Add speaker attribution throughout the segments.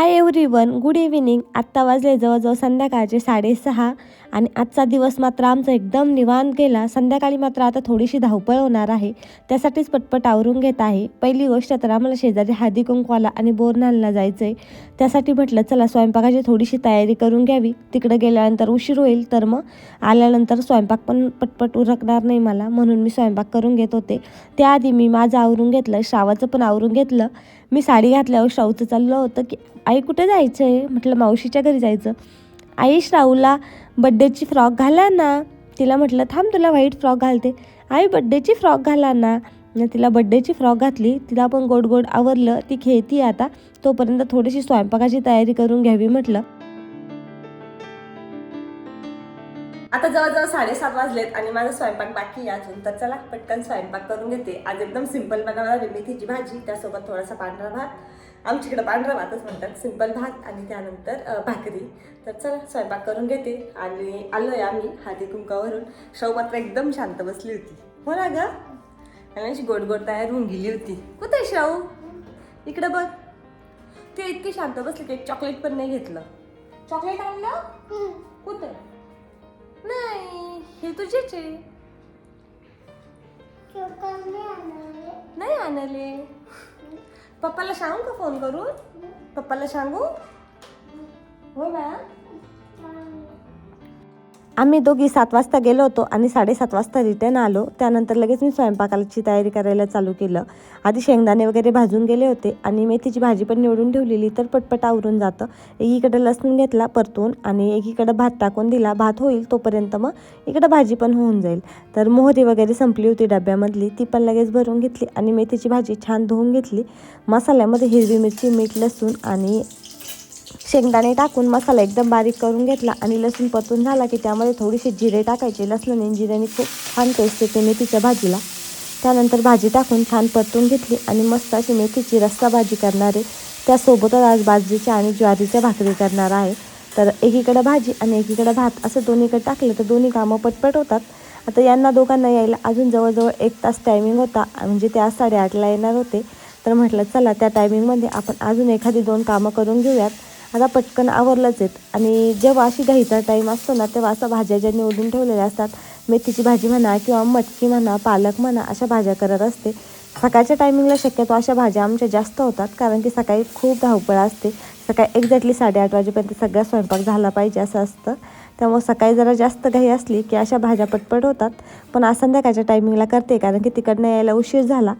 Speaker 1: Hi everyone, good evening. आत्ता वाजले जवळजवळ संध्याकाळचे 6:30 आणि आजचा दिवस मात्र आमचा एकदम निवांत गेला. संध्याकाळी मात्र आता थोडीशी धावपळ होणार आहे, त्यासाठीच पटपट आवरून घेत आहे. पहिली गोष्ट तर आम्हाला शेजारी हळदी कुंकवाला आणि बोरन्हाणला जायचं आहे. त्यासाठी म्हटलं चला स्वयंपाकाची थोडीशी तयारी करून घ्यावी. तिकडे गेल्यानंतर उशीर होईल, तर मग आल्यानंतर स्वयंपाक पण पटपट उरकणार नाही मला, म्हणून मी स्वयंपाक करून घेत होते. त्याआधी मी माझं आवरून घेतलं, श्रावाचं पण आवरून घेतलं. मी साडी घातल्यावर श्रावचं चाललं होतं की आई कुठे जायचं आहे. म्हटलं मावशीच्या घरी जायचं. आई श्रावला बड्डेची फ्रॉक घाला ना. तिला म्हटलं थांब तुला व्हाईट फ्रॉक घालते. आई बड्डेची फ्रॉक घाला ना. तिला बड्डेची फ्रॉक घातली. तिला पण गोड गोड आवरलं. ती खेळती आता. तोपर्यंत थोडीशी स्वयंपाकाची तयारी करून घ्यावी म्हटलं. आता जवळजवळ 7:30 वाजलेत आणि माझा स्वयंपाक बाकी आहे अजून. तर चला पटकन स्वयंपाक करून घेते. आज एकदम सिंपल बनवणार आहे, मेथीची भाजी, त्यासोबत थोडासा पांढरा भात. आमच्याकडे पांढरा भातच म्हणतात, सिंपल भात आणि त्यानंतर भाकरी. तर चला स्वयंपाक करून घेते. आणि आलोय आम्ही हळदी कुंकावरून. श्राव मात्र एकदम शांत बसली होती, हो ना ग. आणि अशी गोड गोड तयार होऊन गेली होती. कुठे आहे श्राव? इकडे बघ. ते इतकी शांत बसली की एक चॉकलेट पण नाही घेतलं. चॉकलेट आणलं कुठे? नाही, हे तुझेच आहे. नाही आणले. पप्पाला सांगू का फोन करून? पप्पाला सांगू? हो ना. आम्ही दोघी 7 वाजता गेलो होतो आणि 7:30 वाजता रिटर्न आलो. त्यानंतर लगेच मी स्वयंपाकाची तयारी करायला चालू केलं. आधी शेंगदाणे वगैरे भाजून गेले होते आणि मेथीची भाजी पण निवडून ठेवलेली, तर पटपट आवरून जातं. एकीकडे लसूण घेतला परतून आणि एकीकडे भात टाकून दिला. भात होईल तोपर्यंत मग इकडं भाजी पण होऊन जाईल. तर मोहरी वगैरे संपली होती डब्यामधली, ती पण लगेच भरून घेतली आणि मेथीची भाजी छान धुवून घेतली. मसाल्यामध्ये हिरवी मिरची, मीठ, लसूण आणि शेंगदाणे टाकून मसाला एकदम बारीक करून घेतला आणि लसूण परतून झाला की त्यामध्ये थोडीशी जिरे टाकायचे. लसूण आणि जिऱ्याने खूप छान टेस्ट येते मेथीच्या भाजीला. त्यानंतर भाजी टाकून छान परतून घेतली आणि मस्त अशी मेथीची रस्सा भाजी करणार आहे. त्यासोबतच आज बाजरीच्या आणि ज्वारीच्या भाकरी करणार आहे. तर एकीकडे भाजी आणि एकीकडे भात असं दोन्हीकडे टाकलं तर दोन्ही कामं पटपट होतात. आता यांना दोघांना यायला अजून जवळजवळ 1 तास टायमिंग होता, म्हणजे ते आज 8:30ला येणार होते. तर म्हटलं चला त्या टायमिंगमध्ये आपण अजून एखादी 2 कामं करून घेऊयात. आता पटकन आवरलंच आहेत. आणि जेव्हा अशी घाईचा टाईम असतो ना, तेव्हा असा भाज्या ज्या निवडून ठेवलेल्या असतात, मेथीची भाजी म्हणा किंवा मटकी म्हणा, पालक म्हणा, अशा भाज्या करत असते. सकाळच्या टायमिंगला शक्यतो अशा भाज्या आमच्या जास्त होतात, कारण की सकाळी खूप धावपळ असते. सकाळी एक्झॅक्टली 8:30 वाजेपर्यंत सगळा स्वयंपाक झाला पाहिजे असं असतं. त्यामुळे सकाळी जरा जास्त घाई असली की अशा भाज्या पटपट होतात. पण आज संध्याकाळच्या टायमिंगला करते, कारण की तिकडनं यायला उशीर झाला.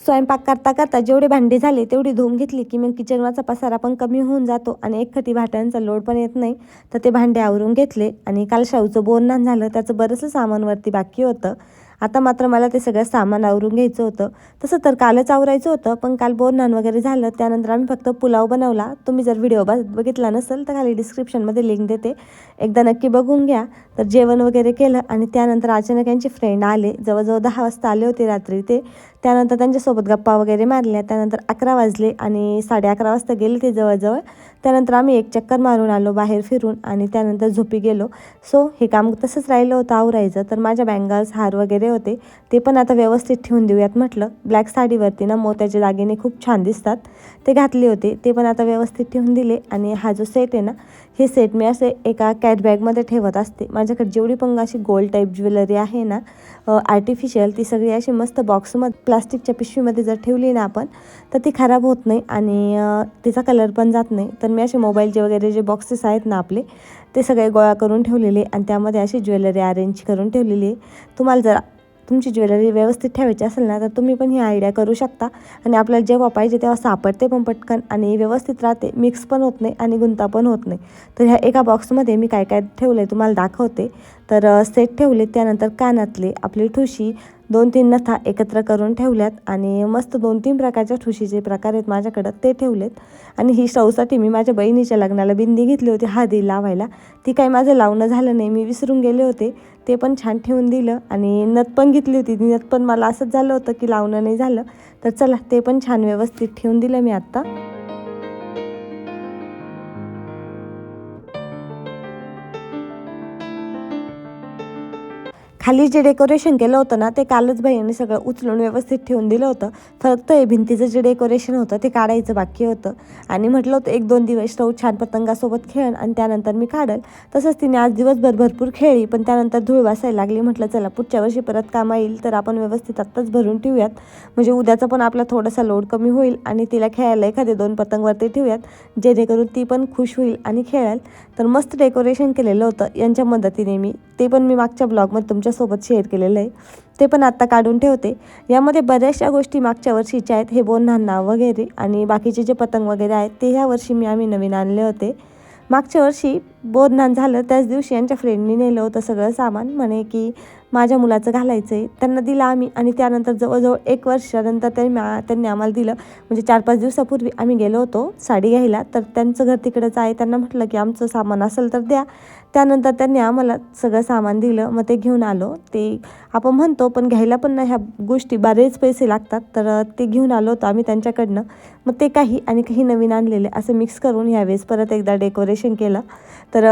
Speaker 1: स्वयंपाक करता करता जेवढी भांडी झाली तेवढी धुवून घेतली की मग किचनवरचा पसारा पण कमी होऊन जातो आणि एकखटी भाट्यांचा लोड पण येत नाही. तर ते भांडे आवरून घेतले आणि काल शाहूचं बोरन्हाण झालं, त्याचं बरंचसं सामानवरती बाकी होतं. आता मात्र मला ते सगळं सामान आवरून घ्यायचं होतं. तसं तर कालच आवरायचं होतं, पण काल बोरन्हाण वगैरे झालं. त्यानंतर आम्ही फक्त पुलाव बनवला. तुम्ही जर व्हिडिओ बघितला नसेल तर खाली डिस्क्रिप्शनमध्ये लिंक देते, एकदा नक्की बघून घ्या. तर जेवण वगैरे केलं आणि त्यानंतर अचानक यांचे फ्रेंड आले. जवळजवळ 10 वाजता आले होते रात्री ते. त्यानंतर त्यांच्यासोबत गप्पा वगैरे मारल्या. त्यानंतर 11 वाजले आणि 11:30 वाजता गेले ते जवळजवळ. त्यानंतर आम्ही एक चक्कर मारून आलो बाहेर फिरून आणि त्यानंतर झोपी गेलो. सो हे काम तसंच राहिलं होतं आवरायचं. तर माझ्या बँगल्स, हार वगैरे होते, ते पण आता व्यवस्थित ठेवून देऊयात म्हटलं. ब्लॅक साडीवरती ना मोत्याचे दागिने खूप छान दिसतात, ते घातले होते, ते पण आता व्यवस्थित ठेवून दिले. आणि हा जो सेट आहे ना, हे सेट मी असे एका कॅट बॅगमध्ये ठेवत असते. माझ्याकडे जेवढी पण अशी गोल्ड टाईप ज्वेलरी आहे ना, आर्टिफिशियल, ती सगळी अशी मस्त बॉक्समध्ये प्लास्टिकच्या पिशवीमध्ये जर ठेवली ना आपण, तर ती खराब होत नाही आणि तिचा कलर पण जात नाही. तर मी असे मोबाईलचे वगैरे जे बॉक्सेस आहेत ना आपले, ते सगळे गोळा करून ठेवलेले आणि त्यामध्ये अशी ज्वेलरी अरेंज करून ठेवलेली आहे. तुम्हाला जर तुमची ज्वेलरी व्यवस्थित ठेवायची असेल ना, तर तुम्ही पण ही आयडिया करू शकता आणि आपल्याला जेव्हा पाहिजे तेव्हा सापडते पण पटकन आणि व्यवस्थित राहते, मिक्स पण होत नाही आणि गुंता पण होत नाही. तर ह्या एका बॉक्समध्ये मी काय काय ठेवलं आहे तुम्हाला दाखवते. तर सेट ठेवले, त्यानंतर कानातले, आपली ठुशी, 2-3 नथा एकत्र करून ठेवल्यात आणि मस्त 2-3 प्रकारच्या ठुशीचे प्रकार आहेत माझ्याकडं, ते ठेवलेत. आणि ही शाऊसाठी मी माझ्या बहिणीच्या लग्नाला बिंदी घेतली होती हळदी लावायला, ती काही माझं लावणं झालं नाही, मी विसरून गेले होते. ते पण छान ठेवून दिलं आणि नथ पण घेतली होती, ती नथ पण मला असंच झालं होतं की लावणं नाही झालं. तर चला ते पण छान व्यवस्थित ठेवून दिलं मी आत्ता. खाली जे डेकोरेशन केलं होतं ना ते कालच बाईंनी सगळं उचलून व्यवस्थित ठेवून दिलं होतं. फक्त हे भिंतीचं जे डेकोरेशन होतं ते काढायचं बाकी होतं आणि म्हटलं होतं 1-2 दिवस राहू, छान पतंगासोबत खेळन आणि त्यानंतर मी काढल. तसंच तिने आज दिवसभर भरपूर खेळली, पण त्यानंतर धूळ वासायला लागली. म्हटलं चला पुढच्या वर्षी परत कामा येईल तर आपण व्यवस्थित आत्ताच भरून ठेवूयात, म्हणजे उद्याचा पण आपला थोडासा लोड कमी होईल आणि तिला खेळायला एखादे 2 पतंगवरती ठेवूयात, जेणेकरून ती पण खुश होईल आणि खेळेल. तर मस्त डेकोरेशन केलेलं होतं यांच्या मदतीने मी, ते पण मी मागच्या ब्लॉगमध्ये तुमच्यासोबत शेअर केलेलं आहे, ते पण आत्ता काढून ठेवते. यामध्ये बऱ्याचशा गोष्टी मागच्या वर्षीच्या आहेत, हे बोनधान वगैरे आणि बाकीचे जे पतंग वगैरे आहेत ते ह्या वर्षी आम्ही नवीन आणले होते. मागच्या वर्षी बोनधान झालं त्याच दिवशी यांच्या फ्रेंडनी नेलं होतं सगळं सामान, म्हणे की माझ्या मुलाचं घालायचं आहे. त्यांना दिलं आम्ही आणि त्यानंतर जवळजवळ 1 वर्षानंतर त्यांनी आम्हाला दिलं. म्हणजे 4-5 दिवसापूर्वी आम्ही गेलो होतो साडी घ्यायला, तर त्यांचं घर तिकडंच आहे. त्यांना म्हटलं की आमचं सामान असेल तर द्या. त्यानंतर त्यांनी आम्हाला सगळं सामान दिलं, मग ते घेऊन आलो. ते आपण म्हणतो पण घ्यायला पण ना ह्या गोष्टी बरेच पैसे लागतात, तर ते घेऊन आलो होतो आम्ही त्यांच्याकडनं. मग ते काही आणि काही नवीन आणलेले असं मिक्स करून ह्यावेळेस परत एकदा डेकोरेशन केलं. तर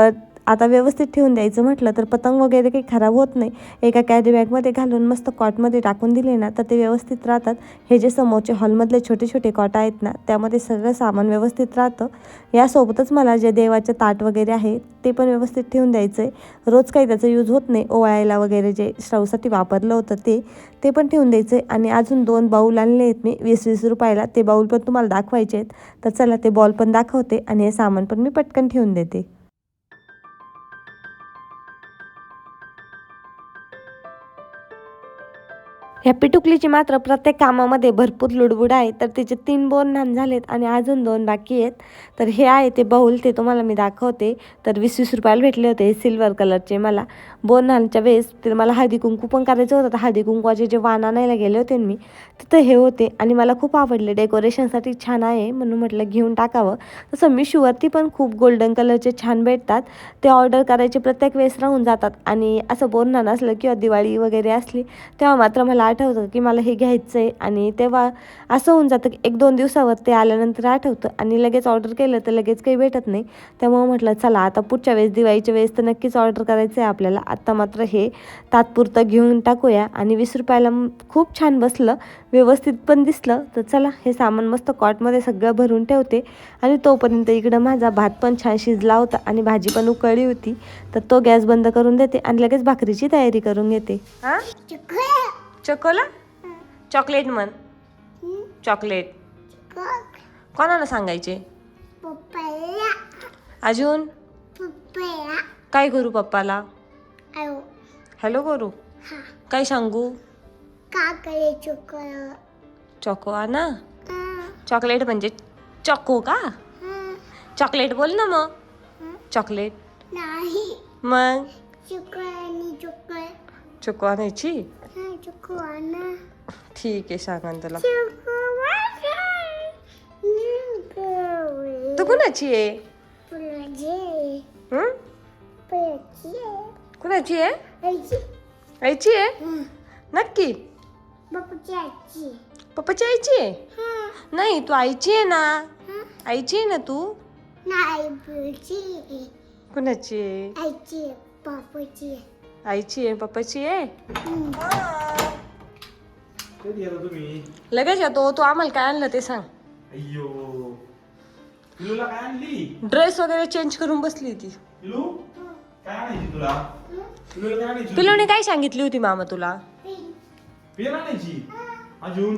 Speaker 1: आता व्यवस्थित ठेवून द्यायचं म्हटलं तर पतंग वगैरे काही खराब होत नाही. एका कॅरी बॅगमध्ये घालून मस्त कॉटमध्ये टाकून दिले ना तर ते व्यवस्थित राहतात. हे जे समोरचे हॉलमधले छोटे छोटे कॉट आहेत ना त्यामध्ये सगळं सामान व्यवस्थित राहतं. यासोबतच मला जे देवाचे ताट वगैरे आहे ते पण व्यवस्थित ठेवून द्यायचं आहे. रोज काही त्याचा यूज होत नाही, ओवाळायला वगैरे जे श्रावसाठी वापरलं होतं ते पण ठेवून द्यायचं आहे. आणि अजून 2 बाऊल आणले आहेत मी 20-20 रुपयाला, ते बाऊल पण तुम्हाला दाखवायचे आहेत. तर चला ते बॉल पण दाखवते आणि हे सामान पण मी पटकन ठेवून देते. ह्या पिटुकलीची मात्र प्रत्येक कामामध्ये भरपूर लुडबुड आहे. तर तिचे 3 बोनधान झालेत आणि अजून 2 बाकी आहेत. तर हे आहे ते बाऊल, ते तुम्हाला मी दाखवते. तर 20-20 रुपयाला भेटले होते सिल्वर कलरचे. मला बोनधानच्या वेळेस तर मला हळदी कुंकू पण करायचं होतं. तर हळदी कुंकवाचे जे वाण आणायला गेले होते मी तिथं हे होते आणि मला खूप आवडले, डेकोरेशनसाठी छान आहे म्हणून म्हटलं घेऊन टाकावं. तसं मिशोवरती पण खूप गोल्डन कलरचे छान भेटतात, ते ऑर्डर करायचे प्रत्येक वेळेस राहून जातात. आणि असं बोनधान असलं किंवा दिवाळी वगैरे असली तेव्हा मात्र मला आठवतं की मला हे घ्यायचं आहे आणि तेव्हा असं होऊन जातं की 1-2 दिवसावर ते आल्यानंतर आठवतं आणि लगेच ऑर्डर केलं तर लगेच काही भेटत नाही. त्यामुळं म्हटलं चला आता पुढच्या वेळेस दिवाळीच्या वेळेस तर नक्कीच ऑर्डर करायचं आहे आपल्याला. आत्ता मात्र हे तात्पुरतं घेऊन टाकूया. आणि 20 रुपयाला खूप छान बसलं, व्यवस्थित पण दिसलं. तर चला हे सामान मस्त कॉटमध्ये सगळं भरून ठेवते आणि तोपर्यंत इकडं माझा भात पण छान शिजला होता आणि भाजी पण उकळली होती. तर तो गॅस बंद करून देते आणि लगेच भाकरीची तयारी करून घेते. हां चकोला चॉकलेट म्हण, चॉकलेट कोणाला सांगायचे? अजून काय करू पप्पाला? हॅलो करू, काय सांगू? चॉको ना, चॉकलेट म्हणजे चॉको का? चॉकलेट बोल ना मग. चॉकलेट मग चोको आणायची. ठीक आहे सांगा तुला. तू कुणाची आहे? कुणाची आहे? आईची आहे नक्की? पप्पाची आईची आहे? नाही तू आईची आहे ना, आईची आहे ना तू? कुणाची आहे? आईची आहे पप्पाची आहे? लगेच येतो. तू आम्हाला काय आणलं ते सांग. ड्रेस वगैरे चेंज करून बसली ती. पिलोने काय सांगितली होती मामा तुला?
Speaker 2: पेन आणायची. अजून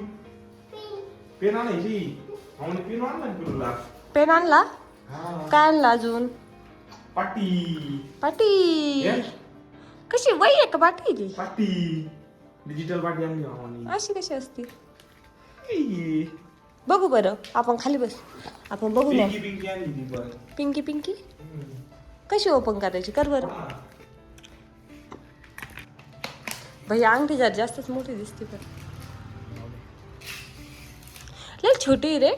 Speaker 2: पेन आणायची.
Speaker 1: पेन आणला? काय आणला अजून?
Speaker 2: पाटी.
Speaker 1: पाटी कशी वही आहे का पाटी?
Speaker 2: पाटी डिजिटल पाटी आणली मामाने.
Speaker 1: अशी कशी असते बघू बरं. आपण खाली बस, आपण बघू ना.
Speaker 2: पिंकी आणली ती पण.
Speaker 1: पिंकी पिंकी कशी ओपन करायची कर बरं. भैया अंगठी जर जास्तच मोठी दिसते पण लय छोटी रे.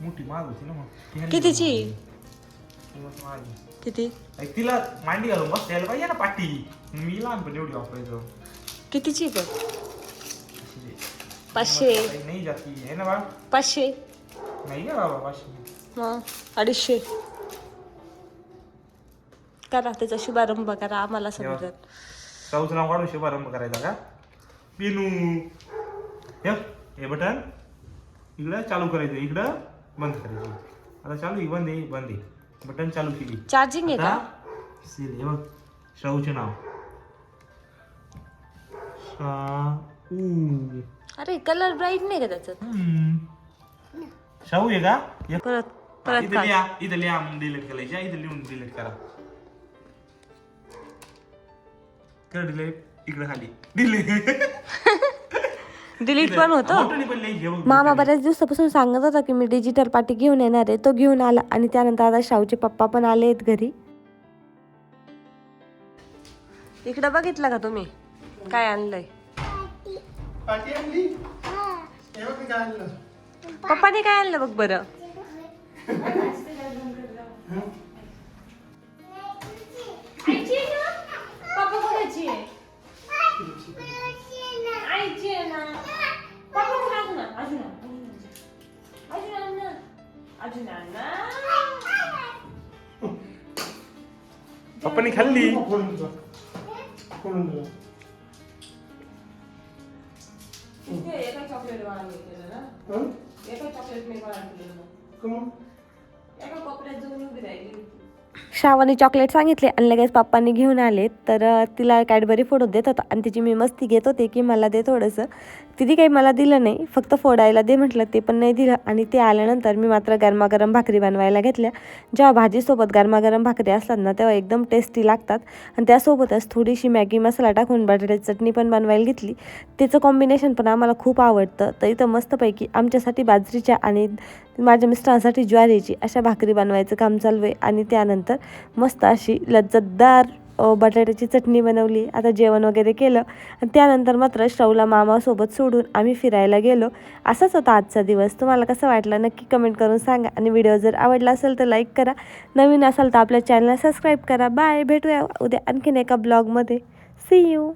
Speaker 2: मोठी महाग होती ना मग.
Speaker 1: कितीची? किती?
Speaker 2: तिला मांडी घालून बसता यायला पाहिजे ना पाटी. मी लहानपणी एवढी वापरायचो.
Speaker 1: कितीची पण? 500
Speaker 2: नाही जाती आहे ना बा.
Speaker 1: 500
Speaker 2: नाही का बाबा 500.
Speaker 1: मग 250 करा. त्याचा शुभारंभ करा आम्हाला समजत.
Speaker 2: शाहूचं नाव काढून शुभारंभ करायचा का? पिनू हे बटन इकडं चालू करायचं, इकडं बंद करायचं. आता चालू आहे, बंद आहे, बंद आहे. बटन चालू केली.
Speaker 1: चार्जिंग आहे का?
Speaker 2: सील हे बघ, शाहूचे नाव शाहू.
Speaker 1: अरे कलर ब्राईट नाही का त्याच्यात?
Speaker 2: शाहू आहे का?
Speaker 1: परत परत
Speaker 2: इथं लिहा, इथं लिहा, डिलीट करायची. इथं लिहून डिलीट करा. कर डिलीट, इकडे खाली डिलीट.
Speaker 1: डिलीट पण होतं. मामा बऱ्याच दिवसापासून सांगत होता की मी डिजिटल पाटी घेऊन येणार आहे. तो घेऊन आला आणि त्यानंतर आता शाहूचे पप्पा पण आले आहेत घरी. इकडं बघितलं का तुम्ही काय आणलंय? पप्पाने काय आणलं बघ बरं.
Speaker 2: पप्पानी खाल्ली.
Speaker 1: श्रावणी चॉकलेट सांगितले आणि लगेच पप्पांनी घेऊन आले. तर तिला कॅडबरी फोडून देत होता आणि तिची मी मस्ती घेत होते की मला दे थोडंसं. तिने काही मला दिलं नाही, फक्त फोडायला दे म्हटलं, ते पण नाही दिलं. आणि ते आल्यानंतर मी मात्र गरमागरम भाकरी बनवायला घेतल्या. जेव्हा भाजीसोबत गरमागरम भाकरी असतात ना तेव्हा एकदम टेस्टी लागतात. आणि त्यासोबतच थोडीशी मॅगी मसाला टाकून बटाट्याची चटणी पण बनवायला घेतली. त्याचं कॉम्बिनेशन पण आम्हाला खूप आवडतं. तर इथं मस्तपैकी आमच्यासाठी बाजरीच्या आणि माझ्या मिस्टरांसाठी ज्वारीची अशा भाकरी बनवायचं काम चालू आहे. आणि त्यानंतर मस्त अशी लज्जतदार बटाट्याची चटणी बनवली. आता जेवण वगैरे केलं आणि त्यानंतर मात्र श्रावूला मामासोबत सोडून आम्ही फिरायला गेलो. असाच होता आजचा दिवस. तुम्हाला कसं वाटलं नक्की कमेंट करून सांगा. आणि व्हिडिओ जर आवडला असेल तर लाईक करा. नवीन असाल तर आपल्या चॅनलला सबस्क्राईब करा. बाय, भेटूया उद्या आणखीन एका ब्लॉगमध्ये. See you.